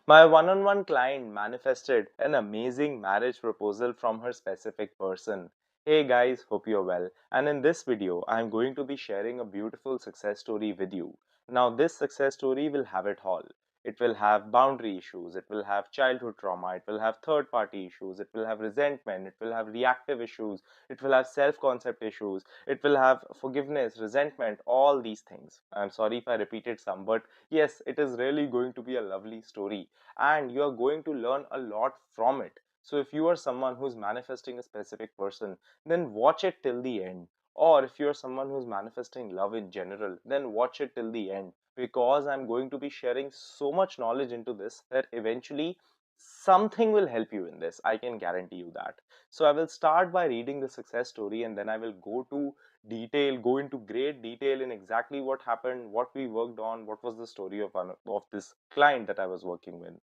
My one-on-one client manifested an amazing marriage proposal from her specific person. Hey guys, hope you're well. And in this video, I'm going to be sharing a beautiful success story with you. Now, this success story will have it all. It will have boundary issues, it will have childhood trauma, it will have third party issues, it will have resentment, it will have reactive issues, it will have self concept issues, it will have forgiveness, resentment, all these things. I'm sorry if I repeated some, but yes, it is really going to be a lovely story and you are going to learn a lot from it. So if you are someone who's manifesting a specific person, then watch it till the end. Or if you're someone who's manifesting love in general, then watch it till the end, because I'm going to be sharing so much knowledge into this that eventually something will help you in this. I can guarantee you that. So I will start by reading the success story, and then I will go into great detail in exactly what happened, what we worked on, what was the story of this client that I was working with.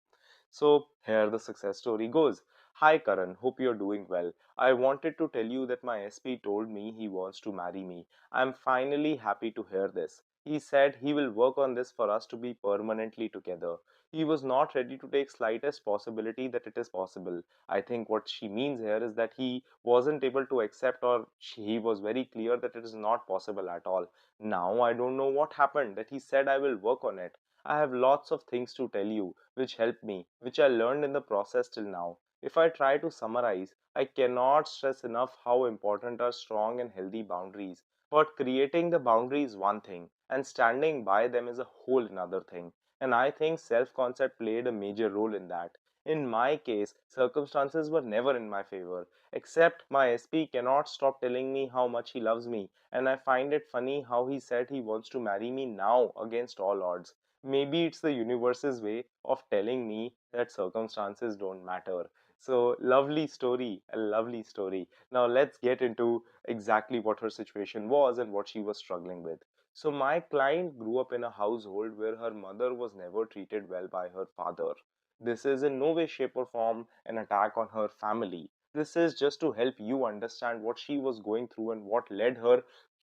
So here the success story goes. Hi Karan, hope you're doing well. I wanted to tell you that my SP told me he wants to marry me. I'm finally happy to hear this. He said he will work on this for us to be permanently together. He was not ready to take slightest possibility that it is possible. I think what she means here is that he wasn't able to accept, or he was very clear that it is not possible at all. Now I don't know what happened that he said I will work on it. I have lots of things to tell you which helped me, which I learned in the process till now. If I try to summarize, I cannot stress enough how important are strong and healthy boundaries. But creating the boundary is one thing, and standing by them is a whole another thing. And I think self concept played a major role in that. In my case, circumstances were never in my favor, except my SP cannot stop telling me how much he loves me, and I find it funny how he said he wants to marry me now against all odds. Maybe it's the universe's way of telling me that circumstances don't matter. So, lovely story, a lovely story. Now, let's get into exactly what her situation was and what she was struggling with. So, my client grew up in a household where her mother was never treated well by her father. This is in no way, shape, or form an attack on her family. This is just to help you understand what she was going through and what led her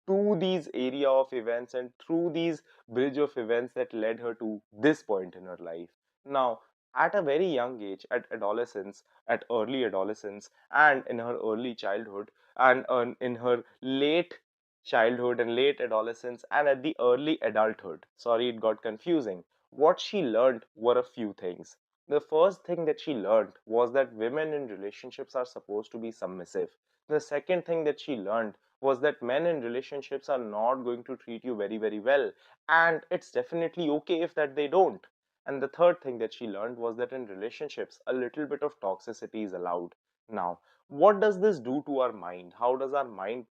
to these area of events and through these bridge of events that led her to this point in her life. Now, at a very young age, at adolescence, at early adolescence, and in her early childhood, and in her late childhood and late adolescence, and at the early adulthood. Sorry, it got confusing. What she learned were a few things. The first thing that she learned was that women in relationships are supposed to be submissive. The second thing that she learned was that men in relationships are not going to treat you very, very well. And it's definitely okay if that they don't. And the third thing that she learned was that in relationships, a little bit of toxicity is allowed. Now, what does this do to our mind? How does our mind,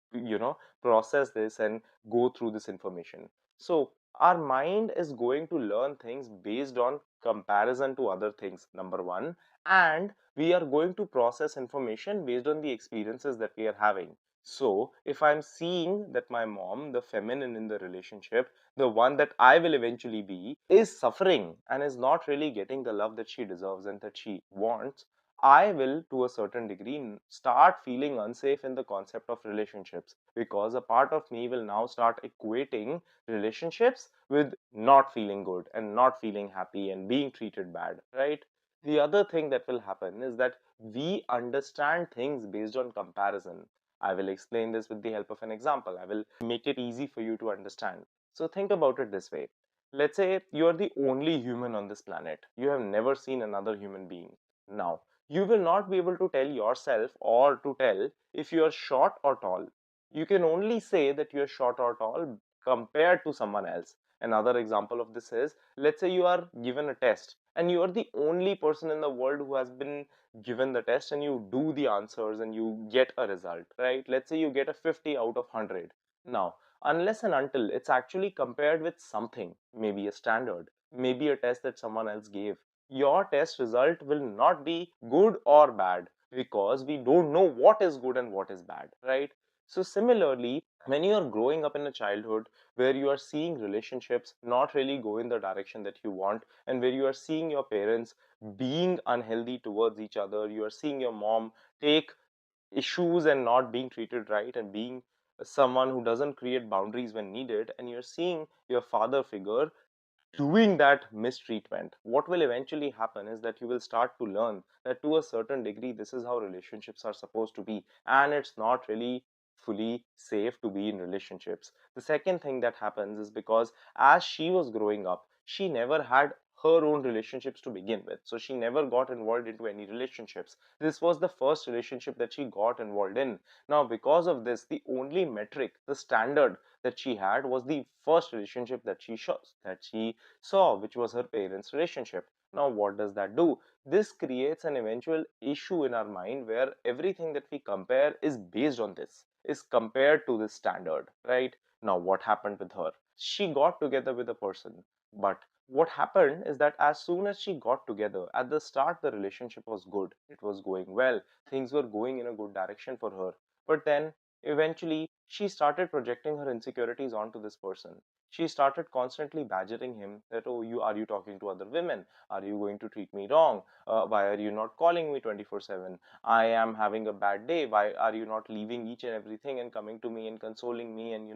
process this and go through this information? So, our mind is going to learn things based on comparison to other things, number one, and we are going to process information based on the experiences that we are having. So, if I'm seeing that my mom, the feminine in the relationship, the one that I will eventually be, is suffering and is not really getting the love that she deserves and that she wants, I will, to a certain degree, start feeling unsafe in the concept of relationships, because a part of me will now start equating relationships with not feeling good and not feeling happy and being treated bad, right? The other thing that will happen is that we understand things based on comparison. I will explain this with the help of an example. I will make it easy for you to understand. So think about it this way. Let's say you're the only human on this planet. You have never seen another human being. Now, you will not be able to tell yourself or to tell if you are short or tall. You can only say that you are short or tall compared to someone else. Another example of this is, let's say you are given a test and you are the only person in the world who has been given the test, and you do the answers and you get a result, right? Let's say you get a 50 out of 100. Now, unless and until it's actually compared with something, maybe a standard, maybe a test that someone else gave, your test result will not be good or bad, because we don't know what is good and what is bad, right? So similarly, when you are growing up in a childhood where you are seeing relationships not really go in the direction that you want, and where you are seeing your parents being unhealthy towards each other, you are seeing your mom take issues and not being treated right and being someone who doesn't create boundaries when needed, and you're seeing your father figure doing that mistreatment, what will eventually happen is that you will start to learn that to a certain degree, this is how relationships are supposed to be, and it's not really fully safe to be in relationships. The second thing that happens is because as she was growing up, she never had her own relationships to begin with. So she never got involved into any relationships. This was the first relationship that she got involved in. Now, because of this, the only metric, the standard that she had was the first relationship that she saw, which was her parents' relationship. Now, what does that do? This creates an eventual issue in our mind where everything that we compare is based on this, is compared to this standard, right? Now, what happened with her? She got together with a person, but what happened is that as soon as she got together, at the start, the relationship was good. It was going well. Things were going in a good direction for her. But then eventually, she started projecting her insecurities onto this person. She started constantly badgering him that, oh, you talking to other women? Are you going to treat me wrong? Why are you not calling me 24/7? I am having a bad day. Why are you not leaving each and everything and coming to me and consoling me? And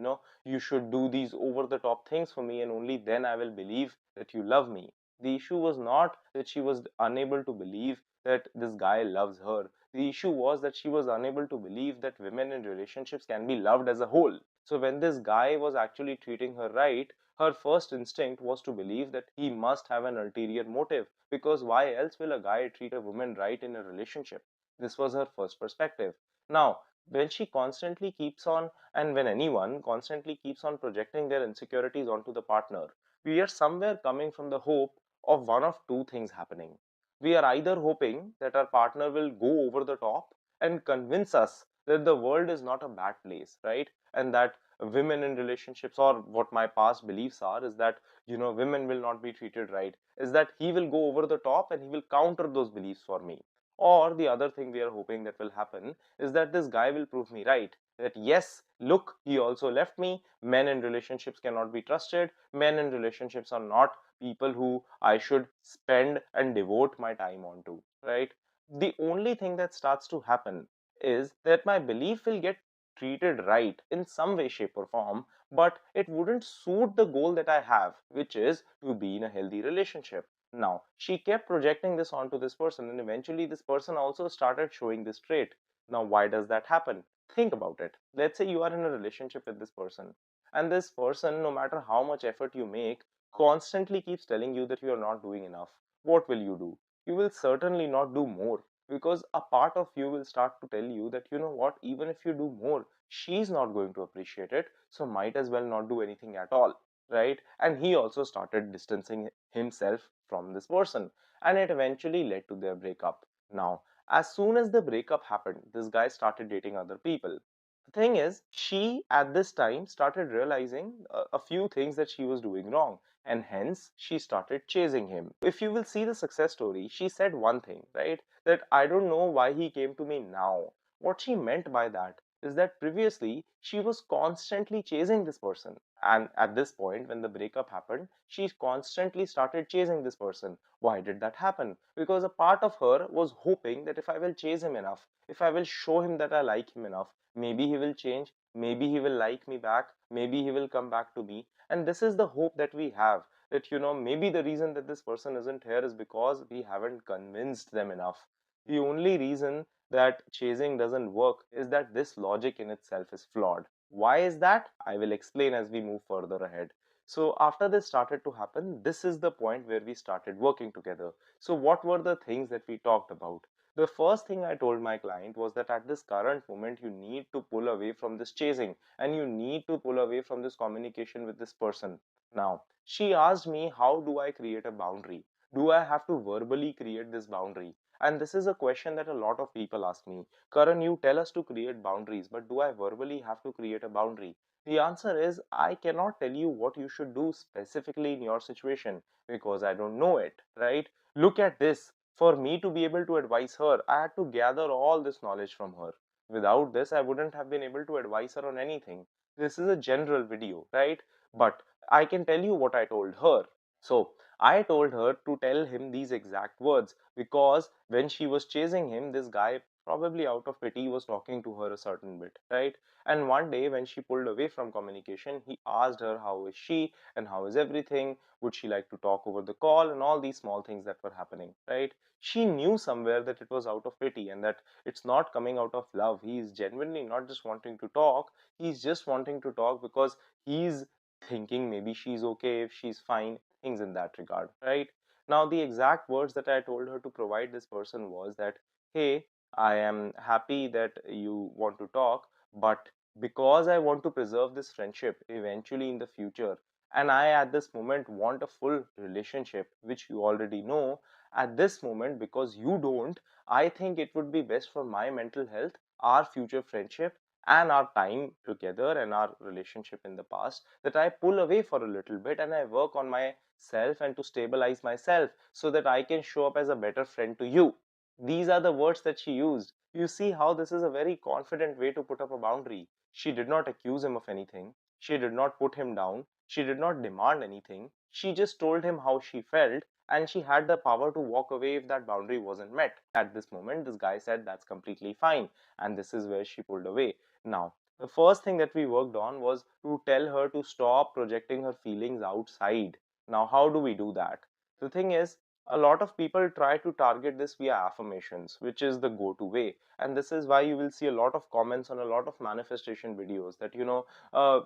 you should do these over the top things for me, and only then I will believe that you love me. The issue was not that she was unable to believe that this guy loves her. The issue was that she was unable to believe that women in relationships can be loved as a whole. So when this guy was actually treating her right, her first instinct was to believe that he must have an ulterior motive, because why else will a guy treat a woman right in a relationship? This was her first perspective. Now, when she constantly keeps on, and when anyone constantly keeps on projecting their insecurities onto the partner, we are somewhere coming from the hope of one of two things happening. We are either hoping that our partner will go over the top and convince us that the world is not a bad place, right? And that women in relationships, or what my past beliefs are, is that women will not be treated right, is that he will go over the top and he will counter those beliefs for me. Or the other thing we are hoping that will happen is that this guy will prove me right, that yes, look, he also left me. Men in relationships cannot be trusted. Men in relationships are not people who I should spend and devote my time onto, right? The only thing that starts to happen is that my belief will get treated right in some way, shape, or form, but it wouldn't suit the goal that I have, which is to be in a healthy relationship. Now, she kept projecting this onto this person, and eventually, this person also started showing this trait. Now, why does that happen? Think about it. Let's say you are in a relationship with this person, and this person, no matter how much effort you make, constantly keeps telling you that you are not doing enough. What will you do? You will certainly not do more, because a part of you will start to tell you that, you know what, even if you do more, she's not going to appreciate it, so might as well not do anything at all, right? And he also started distancing himself from this person, and it eventually led to their breakup. Now, as soon as the breakup happened, this guy started dating other people. The thing is, she at this time started realizing a few things that she was doing wrong, and hence she started chasing him. If you will see the success story, she said one thing, right? That I don't know why he came to me now. What she meant by that is that previously she was constantly chasing this person. And at this point, when the breakup happened, she constantly started chasing this person. Why did that happen? Because a part of her was hoping that if I will chase him enough, if I will show him that I like him enough, maybe he will change, maybe he will like me back, maybe he will come back to me. And this is the hope that we have, that maybe the reason that this person isn't here is because we haven't convinced them enough. The only reason that chasing doesn't work is that this logic in itself is flawed. Why is that? I will explain as we move further ahead. So after this started to happen, this is the point where we started working together. So what were the things that we talked about? The first thing I told my client was that at this current moment, you need to pull away from this chasing, and you need to pull away from this communication with this person. Now, she asked me, how do I create a boundary? Do I have to verbally create this boundary? And this is a question that a lot of people ask me. Karan, you tell us to create boundaries, but do I verbally have to create a boundary? The answer is, I cannot tell you what you should do specifically in your situation because I don't know it, right? Look at this. For me to be able to advise her, I had to gather all this knowledge from her. Without this, I wouldn't have been able to advise her on anything. This is a general video, right? But I can tell you what I told her. So I told her to tell him these exact words because when she was chasing him, this guy probably out of pity, was talking to her a certain bit, right? And one day when she pulled away from communication, he asked her how is she and how is everything, would she like to talk over the call, and all these small things that were happening, right? She knew somewhere that it was out of pity and that it's not coming out of love. He is genuinely not just wanting to talk, he's just wanting to talk because he's thinking maybe she's okay, if she's fine, things in that regard, right? Now, the exact words that I told her to provide this person was that, hey, I am happy that you want to talk, but because I want to preserve this friendship eventually in the future, and I at this moment want a full relationship, which you already know, at this moment, because you don't, I think it would be best for my mental health, our future friendship, and our time together and our relationship in the past, that I pull away for a little bit and I work on myself and to stabilize myself so that I can show up as a better friend to you. These are the words that she used. You see how this is a very confident way to put up a boundary. She did not accuse him of anything. She did not put him down. She did not demand anything. She just told him how she felt, and she had the power to walk away if that boundary wasn't met. At this moment, this guy said that's completely fine, and this is where she pulled away. Now, the first thing that we worked on was to tell her to stop projecting her feelings outside. Now, how do we do that? The thing is, a lot of people try to target this via affirmations, which is the go-to way. And this is why you will see a lot of comments on a lot of manifestation videos that,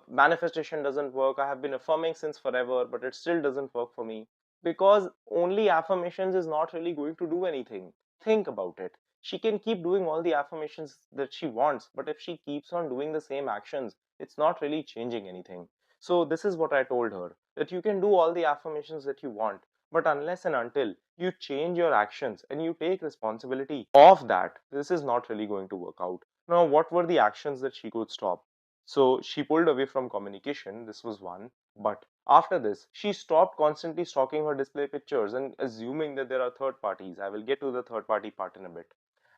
manifestation doesn't work. I have been affirming since forever, but it still doesn't work for me. Because only affirmations is not really going to do anything. Think about it. She can keep doing all the affirmations that she wants, but if she keeps on doing the same actions, it's not really changing anything. So this is what I told her, that you can do all the affirmations that you want, but unless and until you change your actions and you take responsibility of that, this is not really going to work out. Now, what were the actions that she could stop? So she pulled away from communication. This was one. But after this, she stopped constantly stalking her display pictures and assuming that there are third parties. I will get to the third party part in a bit.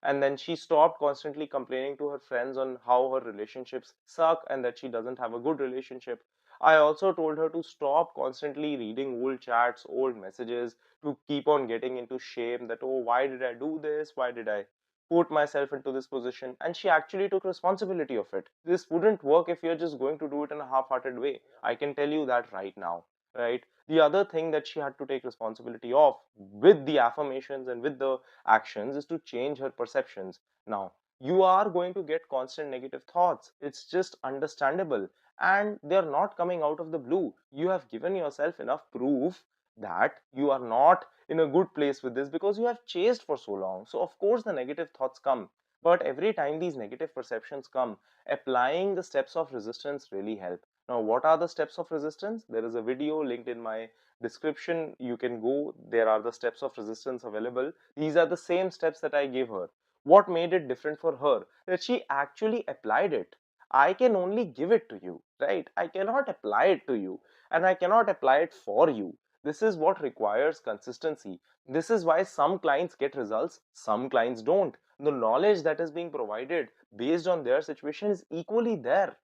And then she stopped constantly complaining to her friends on how her relationships suck and that she doesn't have a good relationship. I also told her to stop constantly reading old chats, old messages, to keep on getting into shame that, oh, why did I do this? Why did I put myself into this position? And she actually took responsibility of it. This wouldn't work if you're just going to do it in a half-hearted way. I can tell you that right now, right? The other thing that she had to take responsibility of with the affirmations and with the actions is to change her perceptions. Now, you are going to get constant negative thoughts. It's just understandable, and they're not coming out of the blue. You have given yourself enough proof that you are not in a good place with this because you have chased for so long. So of course the negative thoughts come, but every time these negative perceptions come, applying the steps of resistance really help. Now, what are the steps of resistance? There is a video linked in my description. You can go, there are the steps of resistance available. These are the same steps that I gave her. What made it different for her? That she actually applied it. I can only give it to you, right? I cannot apply it to you, and I cannot apply it for you. This is what requires consistency. This is why some clients get results, some clients don't. The knowledge that is being provided based on their situation is equally there,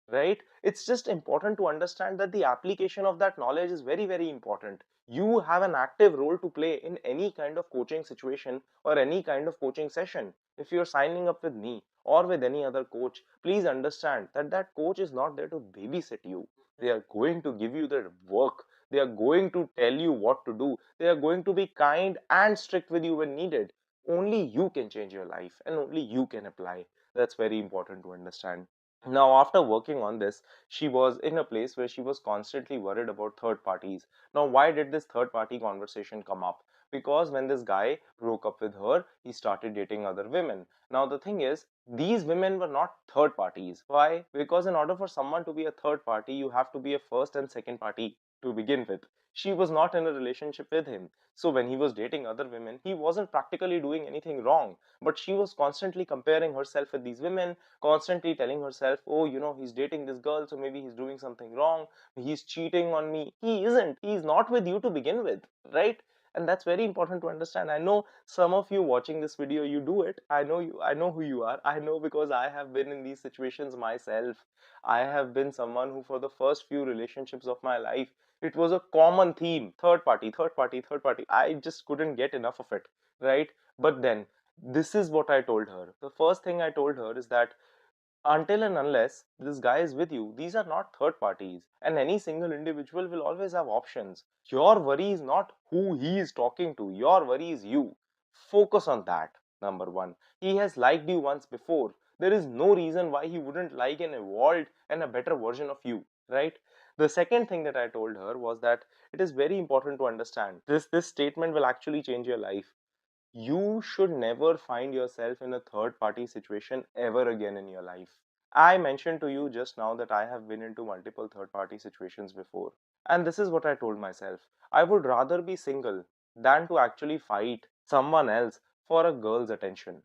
right? It's just important to understand that the application of that knowledge is very, very important. You have an active role to play in any kind of coaching situation or any kind of coaching session. If you're signing up with me or with any other coach, please understand that that coach is not there to babysit you. They are going to give you the work. They are going to tell you what to do. They are going to be kind and strict with you when needed. Only you can change your life and only you can apply. That's very important to understand. Now, after working on this, she was in a place where she was constantly worried about third parties. Now, why did this third party conversation come up? Because when this guy broke up with her, he started dating other women. Now, the thing is, these women were not third parties. Why? Because in order for someone to be a third party, you have to be a first and second party to begin with. She was not in a relationship with him. So when he was dating other women, he wasn't practically doing anything wrong. But she was constantly comparing herself with these women, constantly telling herself, oh, he's dating this girl, so maybe he's doing something wrong. He's cheating on me. He isn't. He's not with you to begin with, right? And that's very important to understand. I know some of you watching this video, you do it. I know you. I know who you are. I know because I have been in these situations myself. I have been someone who, for the first few relationships of my life, it was a common theme: third party, third party, third party. I just couldn't get enough of it, right? But then This is what I told her. The first thing I told her is that until and unless this guy is with you, these are not third parties, and any single individual will always have options. Your worry is not who he is talking to, your worry is you. Focus on that. Number one, he has liked you once before. There is no reason why he wouldn't like an evolved and a better version of you, right? The second thing that I told her was that it is very important to understand this statement will actually change your life. You should never find yourself in a third party situation ever again in your life. I mentioned to you just now that I have been into multiple third party situations before. And this is what I told myself. I would rather be single than to actually fight someone else for a girl's attention.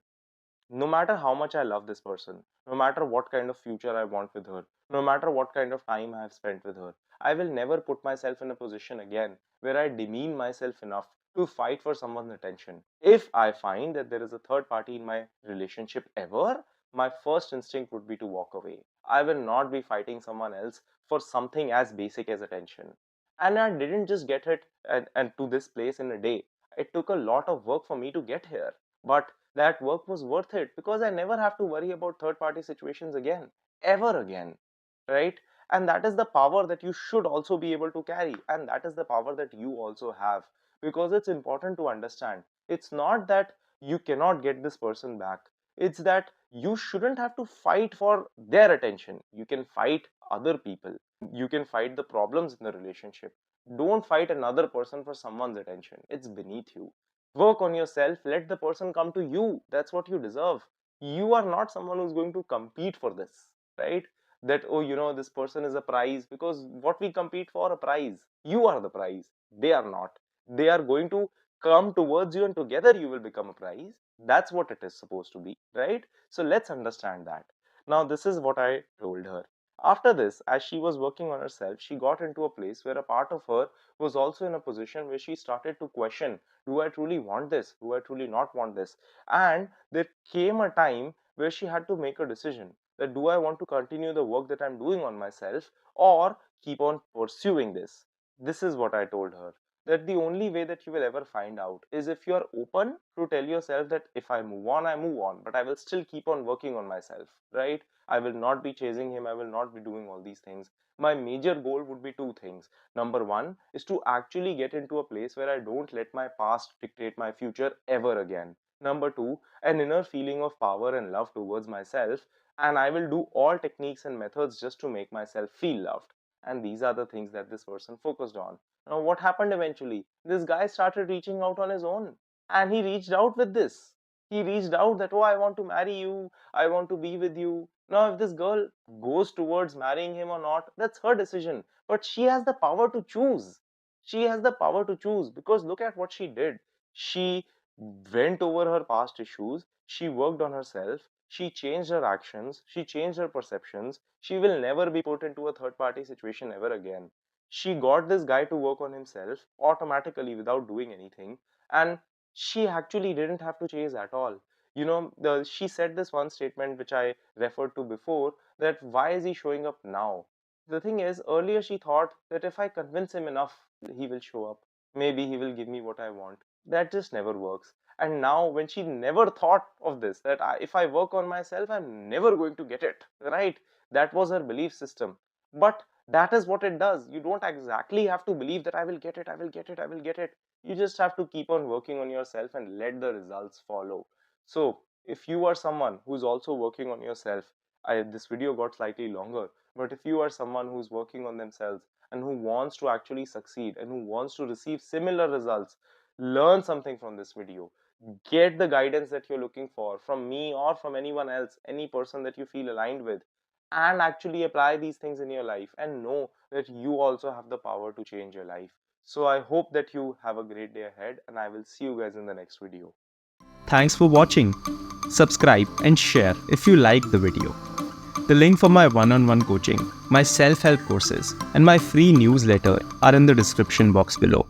No matter how much I love this person, no matter what kind of future I want with her, no matter what kind of time I have spent with her, I will never put myself in a position again where I demean myself enough to fight for someone's attention. If I find that there is a third party in my relationship ever, my first instinct would be to walk away. I will not be fighting someone else for something as basic as attention. And I didn't just get it and to this place in a day. It took a lot of work for me to get here. But that work was worth it because I never have to worry about third party situations again, ever again, right? And that is the power that you should also be able to carry, and that is the power that you also have, because it's important to understand it's not that you cannot get this person back, it's that you shouldn't have to fight for their attention. You can fight other people, you can fight the problems in the relationship. Don't fight another person for someone's attention, it's beneath you. Work on yourself, let the person come to you. That's what you deserve. You are not someone who's going to compete for this, right? That, oh, this person is a prize, because what we compete for, a prize. You are the prize, they are not. They are going to come towards you and together you will become a prize. That's what it is supposed to be, right? So let's understand that. Now this is what I told her. After this, as she was working on herself, she got into a place where a part of her was also in a position where she started to question, do I truly want this? Do I truly not want this? And there came a time where she had to make a decision that, do I want to continue the work that I'm doing on myself or keep on pursuing this? This is what I told her, that the only way that you will ever find out is if you are open to tell yourself that if I move on, I move on, but I will still keep on working on myself, right? I will not be chasing him, I will not be doing all these things. My major goal would be two things. Number one is to actually get into a place where I don't let my past dictate my future ever again. Number two, an inner feeling of power and love towards myself, and I will do all techniques and methods just to make myself feel loved. And these are the things that this person focused on. Now, what happened eventually? This guy started reaching out on his own, and he reached out with this. He reached out that, oh, I want to marry you, I want to be with you. Now, if this girl goes towards marrying him or not, that's her decision. But she has the power to choose. She has the power to choose, because look at what she did. She went over her past issues, she worked on herself, she changed her actions, she changed her perceptions. She will never be put into a third party situation ever again. She got this guy to work on himself automatically without doing anything, and she actually didn't have to chase at all. She said this one statement which I referred to before, that why is he showing up now? The thing is, earlier she thought that if I convince him enough, he will show up. Maybe he will give me what I want. That just never works. And now, when she never thought of this, that if I work on myself, I'm never going to get it, right? That was her belief system. But that is what it does. You don't exactly have to believe that I will get it, I will get it, I will get it. You just have to keep on working on yourself and let the results follow. So, if you are someone who's also working on yourself, this video got slightly longer, but if you are someone who's working on themselves and who wants to actually succeed and who wants to receive similar results, learn something from this video. Get the guidance that you're looking for from me or from anyone else, any person that you feel aligned with, and actually apply these things in your life and know that you also have the power to change your life. So I hope that you have a great day ahead, and I will see you guys in the next video. Thanks for watching. Subscribe and share if you like the video. The link for my one-on-one coaching, my self-help courses, and my free newsletter are in the description box below.